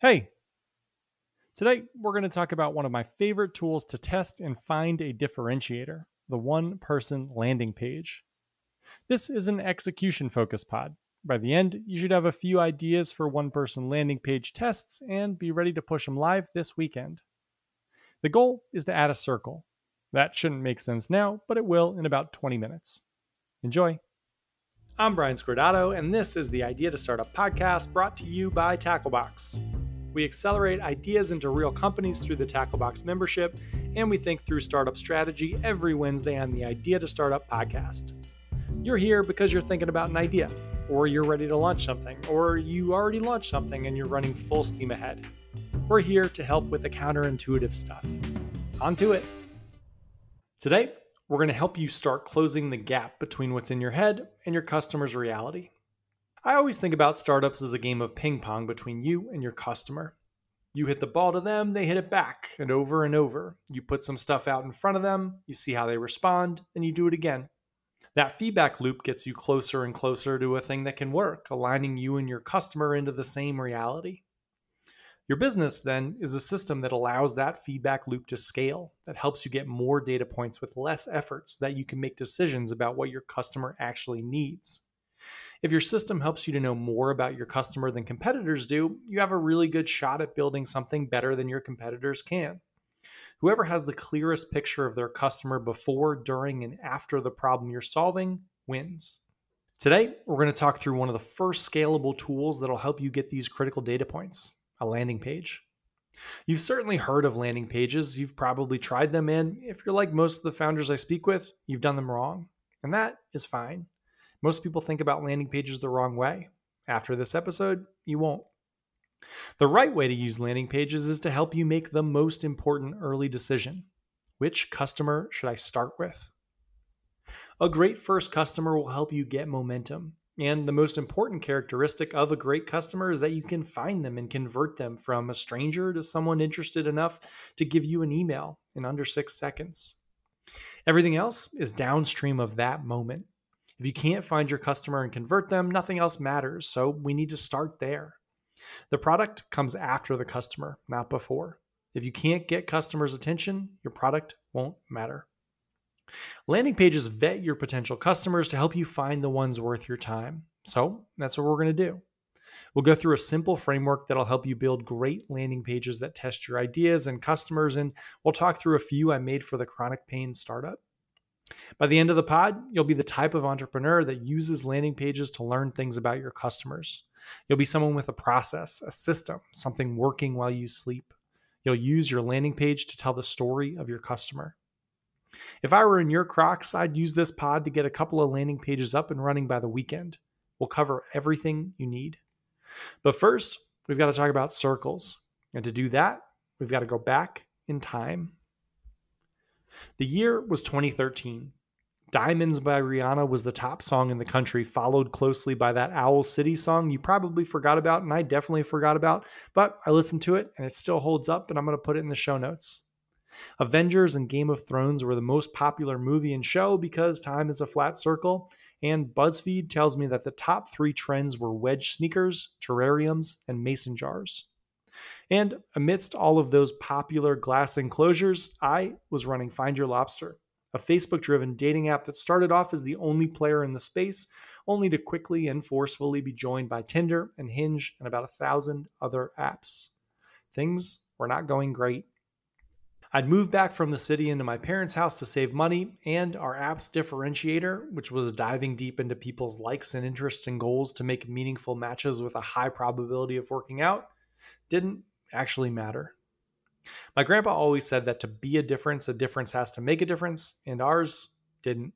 Hey, today we're going to talk about one of my favorite tools to test and find a differentiator, the one person landing page. This is an execution focused pod. By the end, you should have a few ideas for one person landing page tests and be ready to push them live this weekend. The goal is to add a circle. That shouldn't make sense now, but it will in about 20 minutes. Enjoy. I'm Brian Scordato, and this is the Idea to Startup podcast brought to you by Tacklebox. We accelerate ideas into real companies through the Tacklebox membership, and we think through startup strategy every Wednesday on the Idea to Startup podcast. You're here because you're thinking about an idea, or you're ready to launch something, or you already launched something and you're running full steam ahead. We're here to help with the counterintuitive stuff. On to it. Today, we're going to help you start closing the gap between what's in your head and your customer's reality. I always think about startups as a game of ping pong between you and your customer. You hit the ball to them, they hit it back, and over. You put some stuff out in front of them, you see how they respond, and you do it again. That feedback loop gets you closer and closer to a thing that can work, aligning you and your customer into the same reality. Your business, then, is a system that allows that feedback loop to scale, that helps you get more data points with less effort so that you can make decisions about what your customer actually needs. If your system helps you to know more about your customer than competitors do, you have a really good shot at building something better than your competitors can. Whoever has the clearest picture of their customer before, during, and after the problem you're solving wins. Today, we're going to talk through one of the first scalable tools that'll help you get these critical data points, a landing page. You've certainly heard of landing pages. You've probably tried them, and if you're like most of the founders I speak with, you've done them wrong. And that is fine. Most people think about landing pages the wrong way. After this episode, you won't. The right way to use landing pages is to help you make the most important early decision. Which customer should I start with? A great first customer will help you get momentum. And the most important characteristic of a great customer is that you can find them and convert them from a stranger to someone interested enough to give you an email in under 6 seconds. Everything else is downstream of that moment. If you can't find your customer and convert them, nothing else matters, so we need to start there. The product comes after the customer, not before. If you can't get customers' attention, your product won't matter. Landing pages vet your potential customers to help you find the ones worth your time. So that's what we're going to do. We'll go through a simple framework that'll help you build great landing pages that test your ideas and customers, and we'll talk through a few I made for the chronic pain startup. By the end of the pod, you'll be the type of entrepreneur that uses landing pages to learn things about your customers. You'll be someone with a process, a system, something working while you sleep. You'll use your landing page to tell the story of your customer. If I were in your Crocs, I'd use this pod to get a couple of landing pages up and running by the weekend. We'll cover everything you need. But first, we've got to talk about circles. And to do that, we've got to go back in time. The year was 2013. Diamonds by Rihanna was the top song in the country, followed closely by that Owl City song you probably forgot about, and I definitely forgot about, but I listened to it and it still holds up, and I'm going to put it in the show notes. Avengers and Game of Thrones were the most popular movie and show because time is a flat circle, and BuzzFeed tells me that the top 3 trends were wedge sneakers, terrariums, and mason jars. And amidst all of those popular glass enclosures, I was running Find Your Lobster, a Facebook-driven dating app that started off as the only player in the space, only to quickly and forcefully be joined by Tinder and Hinge and about 1,000 other apps. Things were not going great. I'd moved back from the city into my parents' house to save money, and our app's Differentiator, which was diving deep into people's likes and interests and goals to make meaningful matches with a high probability of working out, didn't actually matter. My grandpa always said that to be a difference has to make a difference, and ours didn't.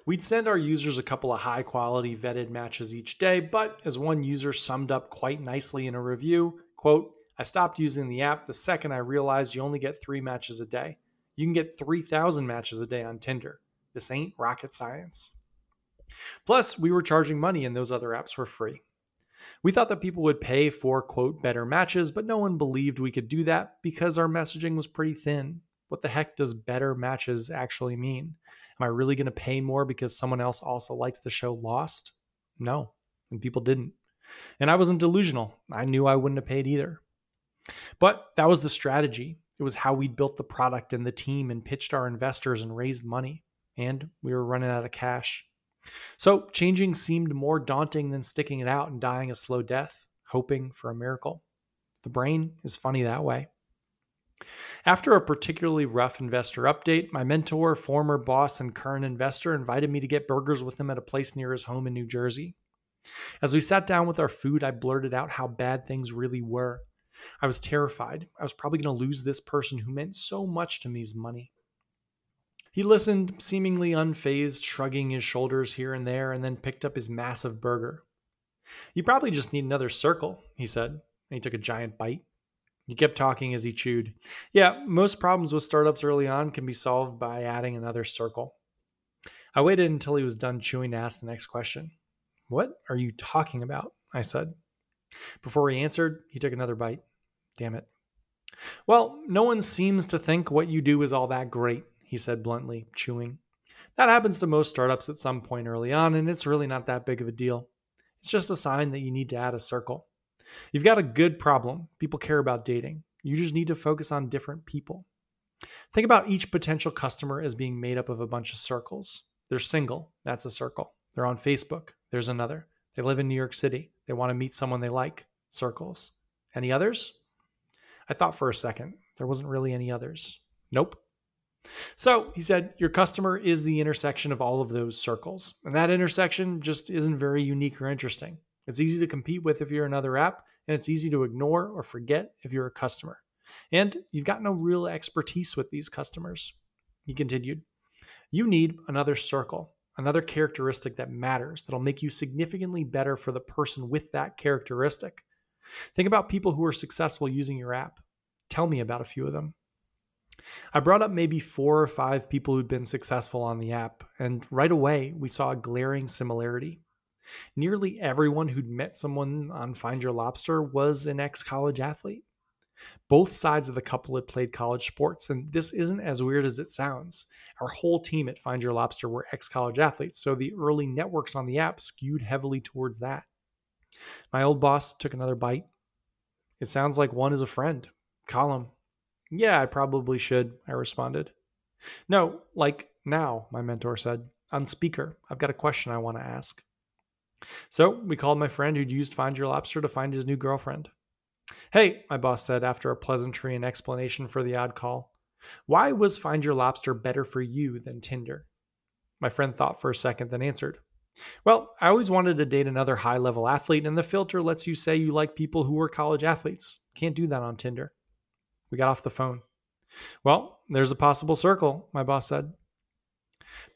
We'd send our users a couple of high-quality vetted matches each day, but as one user summed up quite nicely in a review, quote, "I stopped using the app the second I realized you only get 3 matches a day. You can get 3,000 matches a day on Tinder. This ain't rocket science." Plus, we were charging money and those other apps were free. We thought that people would pay for, quote, better matches, but no one believed we could do that because our messaging was pretty thin. What the heck does better matches actually mean? Am I really going to pay more because someone else also likes the show Lost? No, and people didn't. And I wasn't delusional. I knew I wouldn't have paid either. But that was the strategy. It was how we built the product and the team and pitched our investors and raised money. And we were running out of cash. So changing seemed more daunting than sticking it out and dying a slow death, hoping for a miracle. The brain is funny that way. After a particularly rough investor update, my mentor, former boss, and current investor invited me to get burgers with him at a place near his home in New Jersey. As we sat down with our food, I blurted out how bad things really were. I was terrified. I was probably going to lose this person who meant so much to me's money. He listened, seemingly unfazed, shrugging his shoulders here and there, and then picked up his massive burger. "You probably just need another circle," he said, and he took a giant bite. He kept talking as he chewed. "Yeah, most problems with startups early on can be solved by adding another circle." I waited until he was done chewing to ask the next question. "What are you talking about?" I said. Before he answered, he took another bite. Damn it. "Well, no one seems to think what you do is all that great," he said bluntly, chewing. "That happens to most startups at some point early on, and it's really not that big of a deal. It's just a sign that you need to add a circle. You've got a good problem. People care about dating. You just need to focus on different people. Think about each potential customer as being made up of a bunch of circles. They're single. That's a circle. They're on Facebook. There's another. They live in New York City. They want to meet someone they like. Circles. Any others?" I thought for a second. There wasn't really any others. Nope. "So," he said, "your customer is the intersection of all of those circles. And that intersection just isn't very unique or interesting. It's easy to compete with if you're another app, and it's easy to ignore or forget if you're a customer. And you've got no real expertise with these customers." He continued, "You need another circle, another characteristic that matters, that'll make you significantly better for the person with that characteristic. Think about people who are successful using your app. Tell me about a few of them." I brought up maybe 4 or 5 people who'd been successful on the app, and right away we saw a glaring similarity. Nearly everyone who'd met someone on Find Your Lobster was an ex-college athlete. Both sides of the couple had played college sports, and this isn't as weird as it sounds. Our whole team at Find Your Lobster were ex-college athletes, so the early networks on the app skewed heavily towards that. My old boss took another bite. "It sounds like one is a friend. Call him." "Yeah, I probably should," I responded. "No, like now," my mentor said. "On speaker. I've got a question I want to ask." So we called my friend who'd used Find Your Lobster to find his new girlfriend. "Hey," my boss said after a pleasantry and explanation for the odd call, "why was Find Your Lobster better for you than Tinder?" My friend thought for a second, then answered, "Well, I always wanted to date another high-level athlete, and the filter lets you say you like people who were college athletes. Can't do that on Tinder." We got off the phone. "Well, there's a possible circle," my boss said.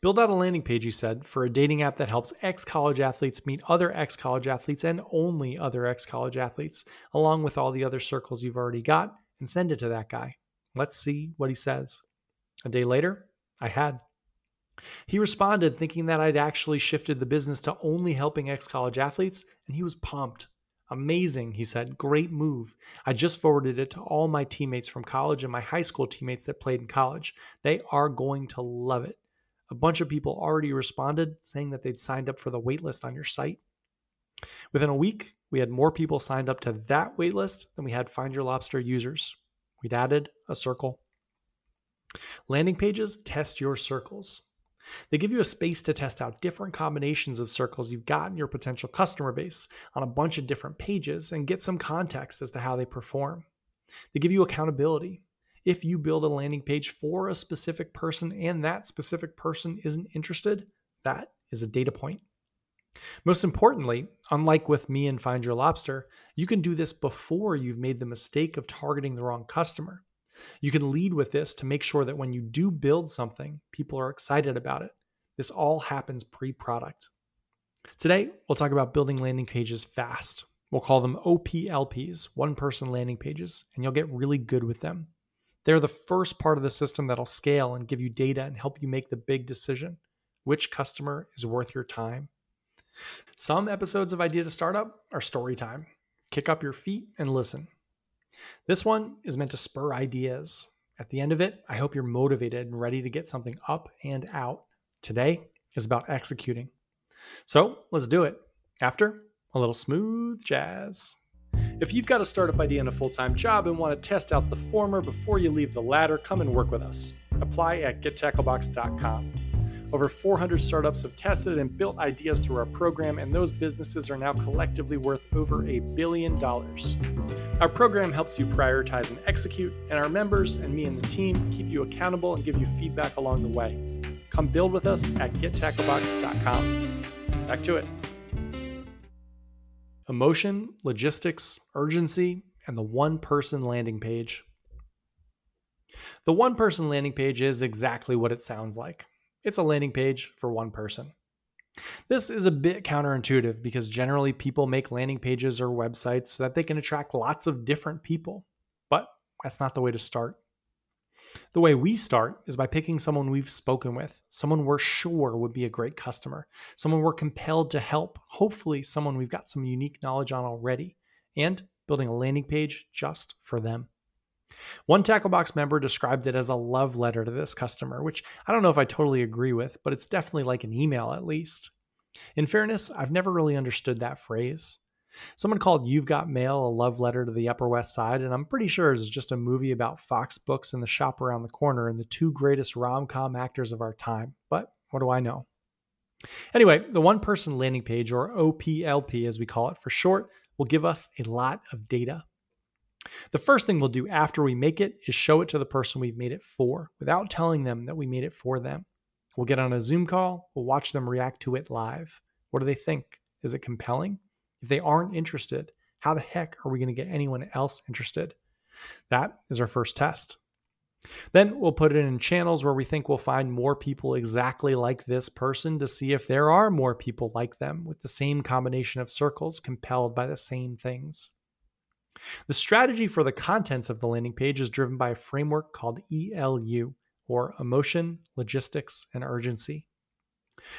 "Build out a landing page," he said, "for a dating app that helps ex-college athletes meet other ex-college athletes and only other ex-college athletes, along with all the other circles you've already got, and send it to that guy. Let's see what he says." A day later, I had. He responded thinking that I'd actually shifted the business to only helping ex-college athletes, and he was pumped. "Amazing," he said. "Great move. I just forwarded it to all my teammates from college and my high school teammates that played in college. They are going to love it. A bunch of people already responded saying that they'd signed up for the waitlist on your site." Within a week, we had more people signed up to that waitlist than we had Find Your Lobster users. We'd added a circle. Landing pages test your circles. They give you a space to test out different combinations of circles you've got in your potential customer base on a bunch of different pages and get some context as to how they perform. They give you accountability. If you build a landing page for a specific person and that specific person isn't interested, that is a data point. Most importantly, unlike with me and Find Your Lobster, you can do this before you've made the mistake of targeting the wrong customer. You can lead with this to make sure that when you do build something, people are excited about it. This all happens pre-product. Today, we'll talk about building landing pages fast. We'll call them OPLPs, one-person landing pages, and you'll get really good with them. They're the first part of the system that'll scale and give you data and help you make the big decision. Which customer is worth your time? Some episodes of Idea to Startup are story time. Kick up your feet and listen. This one is meant to spur ideas. At the end of it, I hope you're motivated and ready to get something up and out. Today is about executing. So let's do it. After, a little smooth jazz. If you've got a startup idea and a full-time job and want to test out the former before you leave the latter, come and work with us. Apply at gettacklebox.com. Over 400 startups have tested and built ideas through our program, and those businesses are now collectively worth over $1 billion. Our program helps you prioritize and execute, and our members and me and the team keep you accountable and give you feedback along the way. Come build with us at gettacklebox.com. Back to it. Emotion, logistics, urgency, and the one-person landing page. The one-person landing page is exactly what it sounds like. It's a landing page for one person. This is a bit counterintuitive because generally people make landing pages or websites so that they can attract lots of different people. But that's not the way to start. The way we start is by picking someone we've spoken with, someone we're sure would be a great customer, someone we're compelled to help, hopefully someone we've got some unique knowledge on already, and building a landing page just for them. One Tacklebox member described it as a love letter to this customer, which I don't know if I totally agree with, but it's definitely like an email at least. In fairness, I've never really understood that phrase. Someone called You've Got Mail a love letter to the Upper West Side, and I'm pretty sure it's just a movie about Fox books and the shop around the corner and the two greatest rom-com actors of our time. But what do I know? Anyway, the one-person landing page, or OPLP as we call it for short, will give us a lot of data. The first thing we'll do after we make it is show it to the person we've made it for, without telling them that we made it for them. We'll get on a Zoom call, we'll watch them react to it live. What do they think? Is it compelling? If they aren't interested, how the heck are we going to get anyone else interested? That is our first test. Then we'll put it in channels where we think we'll find more people exactly like this person to see if there are more people like them with the same combination of circles compelled by the same things. The strategy for the contents of the landing page is driven by a framework called ELU, or Emotion, Logistics, and Urgency.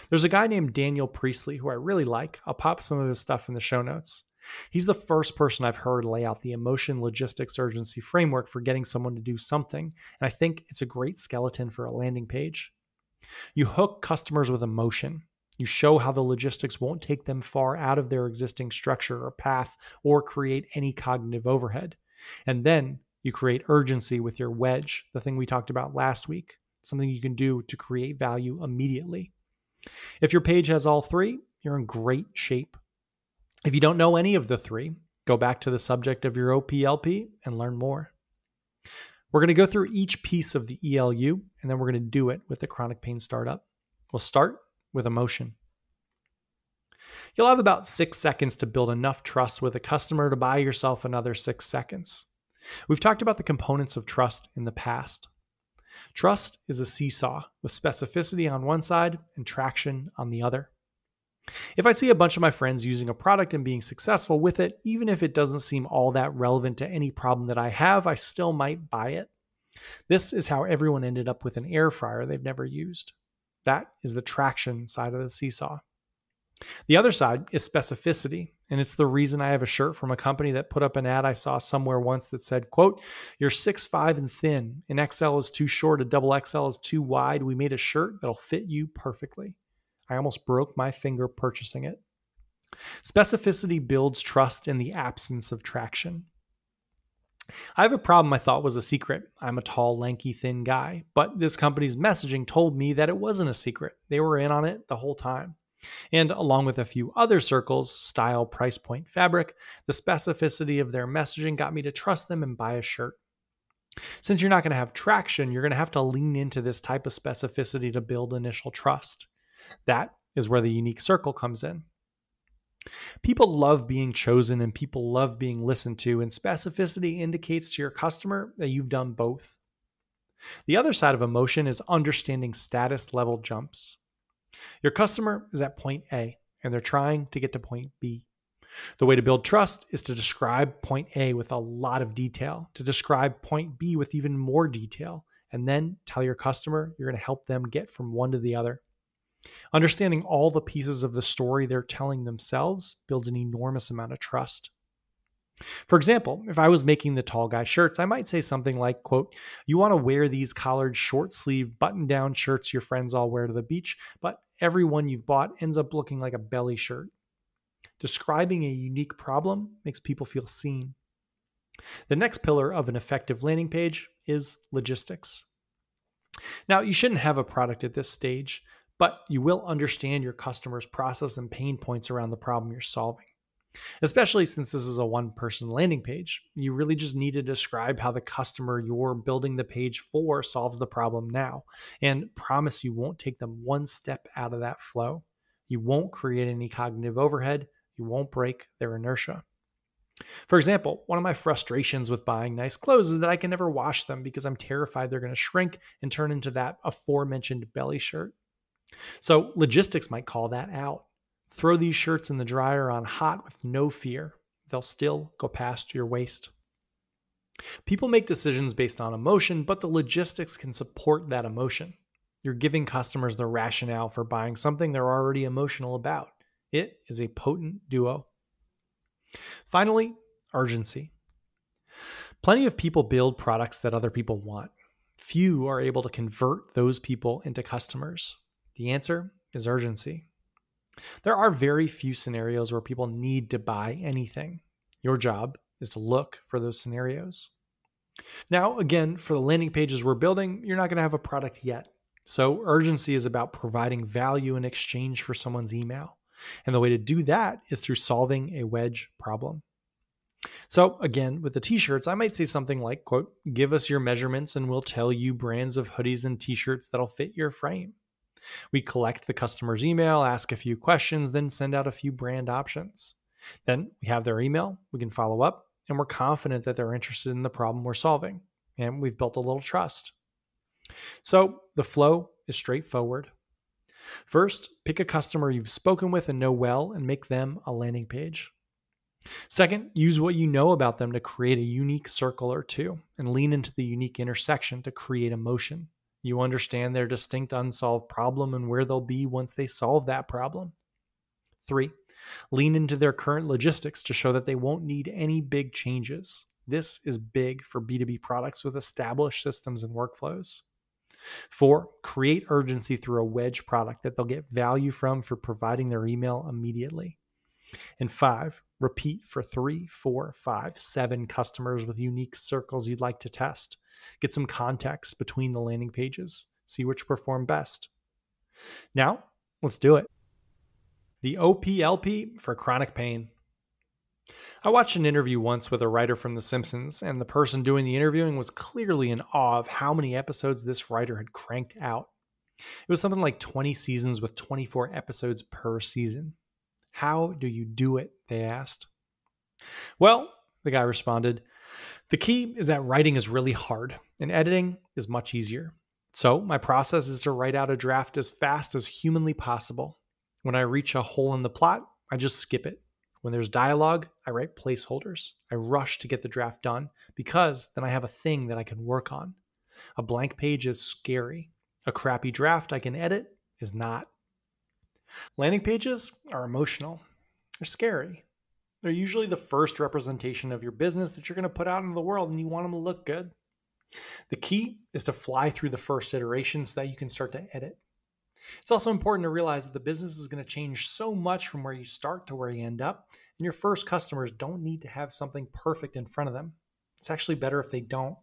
There's a guy named Daniel Priestley who I really like. I'll pop some of his stuff in the show notes. He's the first person I've heard lay out the Emotion, Logistics, Urgency framework for getting someone to do something, and I think it's a great skeleton for a landing page. You hook customers with emotion. You show how the logistics won't take them far out of their existing structure or path or create any cognitive overhead. And then you create urgency with your wedge, the thing we talked about last week, something you can do to create value immediately. If your page has all three, you're in great shape. If you don't know any of the three, go back to the subject of your OPLP and learn more. We're going to go through each piece of the ELU, and then we're going to do it with the chronic pain startup. We'll start with emotion. You'll have about 6 seconds to build enough trust with a customer to buy yourself another 6 seconds. We've talked about the components of trust in the past. Trust is a seesaw with specificity on one side and traction on the other. If I see a bunch of my friends using a product and being successful with it, even if it doesn't seem all that relevant to any problem that I have, I still might buy it. This is how everyone ended up with an air fryer they've never used. That is the traction side of the seesaw. The other side is specificity, and it's the reason I have a shirt from a company that put up an ad I saw somewhere once that said, quote, "You're 6'5" and thin, an XL is too short, a double XL is too wide. We made a shirt that'll fit you perfectly." I almost broke my finger purchasing it. Specificity builds trust in the absence of traction. I have a problem I thought was a secret. I'm a tall, lanky, thin guy, but this company's messaging told me that it wasn't a secret. They were in on it the whole time. And along with a few other circles, style, price point, fabric, the specificity of their messaging got me to trust them and buy a shirt. Since you're not going to have traction, you're going to have to lean into this type of specificity to build initial trust. That is where the unique circle comes in. People love being chosen and people love being listened to, and specificity indicates to your customer that you've done both. The other side of emotion is understanding status level jumps. Your customer is at point A and they're trying to get to point B. The way to build trust is to describe point A with a lot of detail, to describe point B with even more detail, and then tell your customer you're going to help them get from one to the other. Understanding all the pieces of the story they're telling themselves builds an enormous amount of trust. For example, if I was making the tall guy shirts, I might say something like, quote, "You want to wear these collared short-sleeve button-down shirts your friends all wear to the beach, but every one you've bought ends up looking like a belly shirt. Describing a unique problem makes people feel seen. The next pillar of an effective landing page is logistics. Now, you shouldn't have a product at this stage, but you will understand your customer's process and pain points around the problem you're solving. Especially since this is a one-person landing page, you really just need to describe how the customer you're building the page for solves the problem now, and promise you won't take them one step out of that flow. You won't create any cognitive overhead. You won't break their inertia. For example, one of my frustrations with buying nice clothes is that I can never wash them because I'm terrified they're going to shrink and turn into that aforementioned belly shirt. So logistics might call that out. Throw these shirts in the dryer on hot with no fear. They'll still go past your waist. People make decisions based on emotion, but the logistics can support that emotion. You're giving customers the rationale for buying something they're already emotional about. It is a potent duo. Finally, urgency. Plenty of people build products that other people want. Few are able to convert those people into customers. The answer is urgency. There are very few scenarios where people need to buy anything. Your job is to look for those scenarios. Now, again, for the landing pages we're building, you're not going to have a product yet. So urgency is about providing value in exchange for someone's email. And the way to do that is through solving a wedge problem. So again, with the t-shirts, I might say something like, quote, give us your measurements and we'll tell you brands of hoodies and t-shirts that'll fit your frame. We collect the customer's email, ask a few questions, then send out a few brand options. Then we have their email, we can follow up, and we're confident that they're interested in the problem we're solving. And we've built a little trust. So the flow is straightforward. First, pick a customer you've spoken with and know well and make them a landing page. Second, use what you know about them to create a unique circle or two and lean into the unique intersection to create emotion. You understand their distinct unsolved problem and where they'll be once they solve that problem. 3, lean into their current logistics to show that they won't need any big changes. This is big for B2B products with established systems and workflows. 4, create urgency through a wedge product that they'll get value from for providing their email immediately. And 5, repeat for 3, 4, 5, 7 customers with unique circles you'd like to test. Get some context between the landing pages. See which perform best. Now, let's do it. The OPLP for chronic pain. I watched an interview once with a writer from The Simpsons, and the person doing the interviewing was clearly in awe of how many episodes this writer had cranked out. It was something like 20 seasons with 24 episodes per season. How do you do it? They asked. Well, the guy responded, the key is that writing is really hard and editing is much easier. So my process is to write out a draft as fast as humanly possible. When I reach a hole in the plot, I just skip it. When there's dialogue, I write placeholders. I rush to get the draft done because then I have a thing that I can work on. A blank page is scary. A crappy draft I can edit is not. Landing pages are emotional. They're scary. They're usually the first representation of your business that you're going to put out into the world, and you want them to look good. The key is to fly through the first iteration so that you can start to edit. It's also important to realize that the business is going to change so much from where you start to where you end up, and your first customers don't need to have something perfect in front of them. It's actually better if they don't.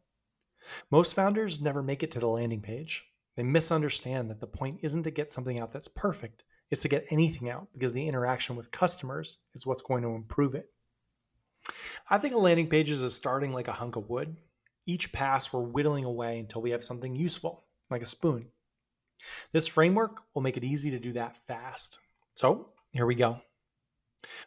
Most founders never make it to the landing page. They misunderstand that the point isn't to get something out that's perfect. It's to get anything out because the interaction with customers is what's going to improve it. I think a landing page is starting like a hunk of wood. Each pass we're whittling away until we have something useful, like a spoon. This framework will make it easy to do that fast. So here we go.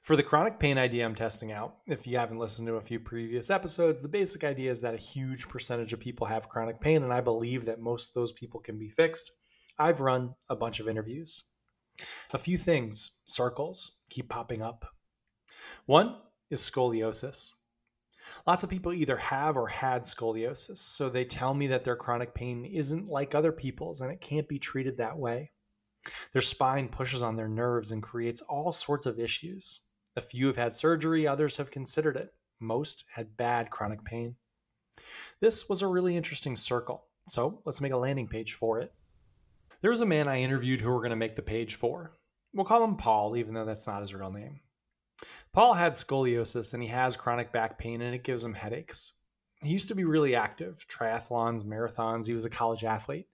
For the chronic pain idea I'm testing out, if you haven't listened to a few previous episodes, the basic idea is that a huge percentage of people have chronic pain, and I believe that most of those people can be fixed. I've run a bunch of interviews. A few things, circles, keep popping up. One is scoliosis. Lots of people either have or had scoliosis, so they tell me that their chronic pain isn't like other people's and it can't be treated that way. Their spine pushes on their nerves and creates all sorts of issues. A few have had surgery, others have considered it. Most had bad chronic pain. This was a really interesting circle, so let's make a landing page for it. There was a man I interviewed who we're going to make the page for. We'll call him Paul, even though that's not his real name. Paul had scoliosis and he has chronic back pain and it gives him headaches. He used to be really active, triathlons, marathons, he was a college athlete,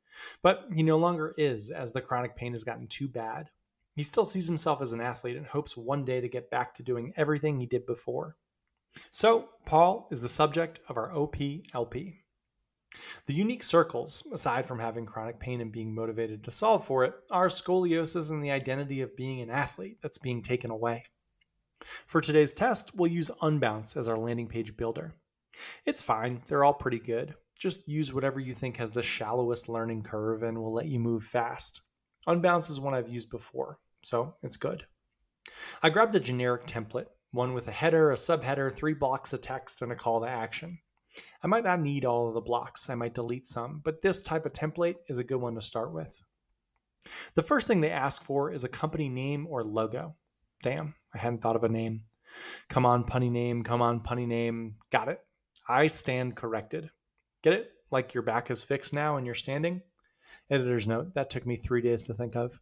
but he no longer is as the chronic pain has gotten too bad. He still sees himself as an athlete and hopes one day to get back to doing everything he did before. So, Paul is the subject of our OPLP. The unique circles, aside from having chronic pain and being motivated to solve for it, are scoliosis and the identity of being an athlete that's being taken away. For today's test, we'll use Unbounce as our landing page builder. It's fine, they're all pretty good. Just use whatever you think has the shallowest learning curve and will let you move fast. Unbounce is one I've used before, so it's good. I grabbed a generic template, one with a header, a subheader, 3 blocks of text, and a call to action. I might not need all of the blocks, I might delete some, but this type of template is a good one to start with. The first thing they ask for is a company name or logo. Damn, I hadn't thought of a name. Come on, punny name, come on, punny name. Got it. I stand corrected. Get it? Like your back is fixed now and you're standing? Editor's note, that took me 3 days to think of.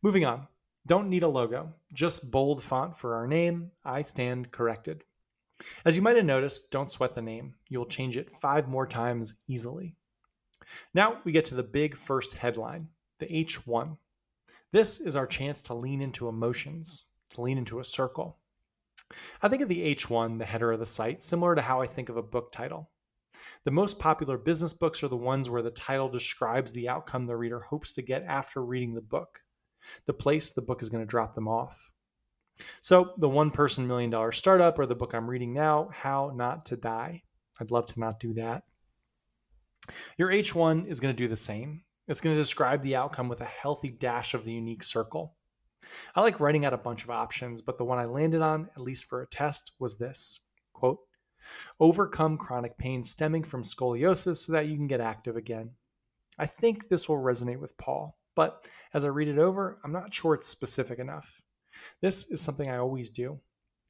Moving on. Don't need a logo. Just bold font for our name. I stand corrected. As you might have noticed, don't sweat the name. You'll change it 5 more times easily. Now we get to the big first headline, the H1. This is our chance to lean into emotions, to lean into a circle. I think of the H1, the header of the site, similar to how I think of a book title. The most popular business books are the ones where the title describes the outcome the reader hopes to get after reading the book, the place the book is going to drop them off. So the one-person $1 million startup or the book I'm reading now, How Not to Die. I'd love to not do that. Your H1 is going to do the same. It's going to describe the outcome with a healthy dash of the unique circle. I like writing out a bunch of options, but the one I landed on, at least for a test, was this. Quote, overcome chronic pain stemming from scoliosis so that you can get active again. I think this will resonate with Paul, but as I read it over, I'm not sure it's specific enough. This is something I always do.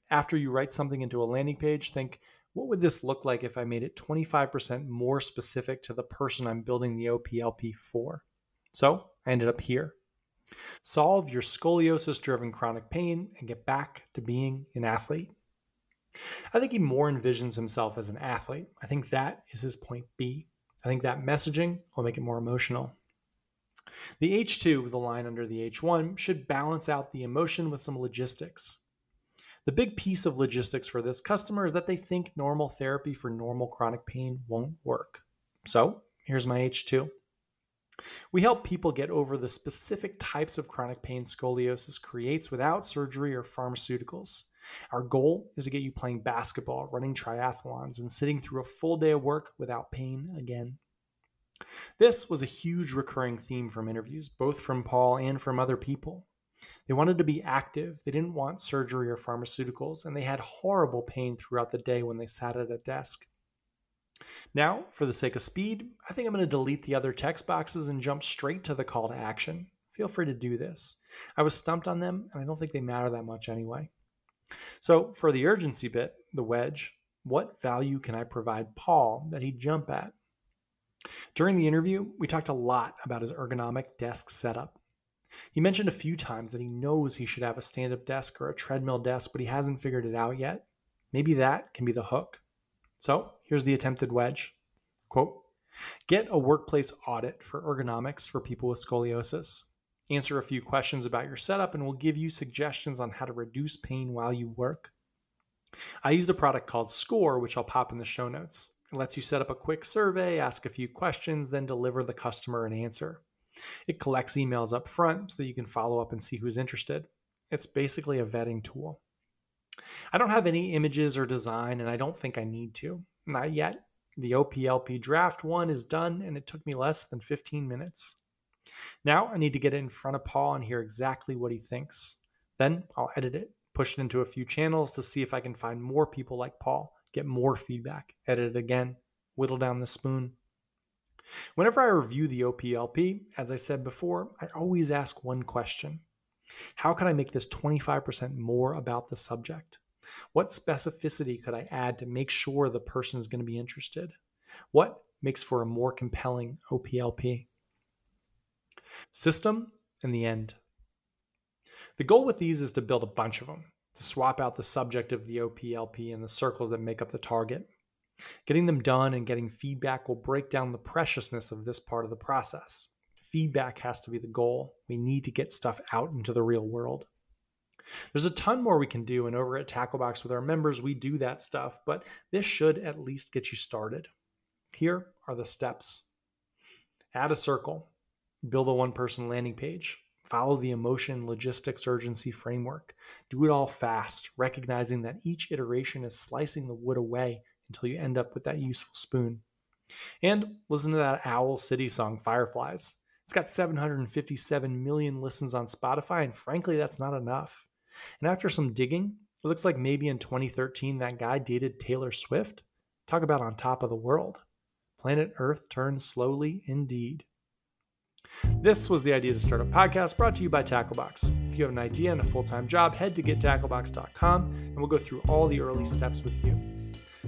After you write something into a landing page, think, what would this look like if I made it 25% more specific to the person I'm building the OPLP for? So I ended up here. Solve your scoliosis-driven chronic pain and get back to being an athlete. I think he more envisions himself as an athlete. I think that is his point B. I think that messaging will make it more emotional. The H2, the line under the H1, should balance out the emotion with some logistics. The big piece of logistics for this customer is that they think normal therapy for normal chronic pain won't work. So here's my H2. We help people get over the specific types of chronic pain scoliosis creates without surgery or pharmaceuticals. Our goal is to get you playing basketball, running triathlons, and sitting through a full day of work without pain again. This was a huge recurring theme from interviews, both from Paul and from other people. They wanted to be active, they didn't want surgery or pharmaceuticals, and they had horrible pain throughout the day when they sat at a desk. Now, for the sake of speed, I think I'm going to delete the other text boxes and jump straight to the call to action. Feel free to do this. I was stumped on them, and I don't think they matter that much anyway. So for the urgency bit, the wedge, what value can I provide Paul that he'd jump at? During the interview, we talked a lot about his ergonomic desk setup. He mentioned a few times that he knows he should have a stand-up desk or a treadmill desk, but he hasn't figured it out yet. Maybe that can be the hook. So here's the attempted wedge. Quote, get a workplace audit for ergonomics for people with scoliosis. Answer a few questions about your setup and we'll give you suggestions on how to reduce pain while you work. I used a product called Score, which I'll pop in the show notes. It lets you set up a quick survey, ask a few questions, then deliver the customer an answer. It collects emails up front so that you can follow up and see who's interested. It's basically a vetting tool. I don't have any images or design, and I don't think I need to. Not yet. The OPLP draft 1 is done, and it took me less than 15 minutes. Now I need to get it in front of Paul and hear exactly what he thinks. Then I'll edit it, push it into a few channels to see if I can find more people like Paul, get more feedback, edit it again, whittle down the spoon. Whenever I review the OPLP, as I said before, I always ask one question. How can I make this 25% more about the subject? What specificity could I add to make sure the person is going to be interested? What makes for a more compelling OPLP? System and the end. The goal with these is to build a bunch of them. to swap out the subject of the OPLP and the circles that make up the target. Getting them done and getting feedback will break down the preciousness of this part of the process. Feedback has to be the goal. We need to get stuff out into the real world. There's a ton more we can do, and over at Tacklebox with our members, we do that stuff, but this should at least get you started. Here are the steps. Add a circle. Build a one-person landing page. Follow the emotion, logistics, urgency framework. Do it all fast, recognizing that each iteration is slicing the wood away until you end up with that useful spoon. And listen to that Owl City song, Fireflies. It's got 757 million listens on Spotify, and frankly, that's not enough. And after some digging, it looks like maybe in 2013 that guy dated Taylor Swift. Talk about on top of the world. Planet Earth turns slowly indeed. This was the Idea to Start a Podcast, brought to you by Tacklebox. If you have an idea and a full-time job, head to gettacklebox.com and we'll go through all the early steps with you.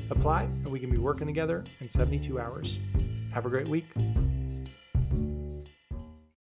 Apply and we can be working together in 72 hours. Have a great week.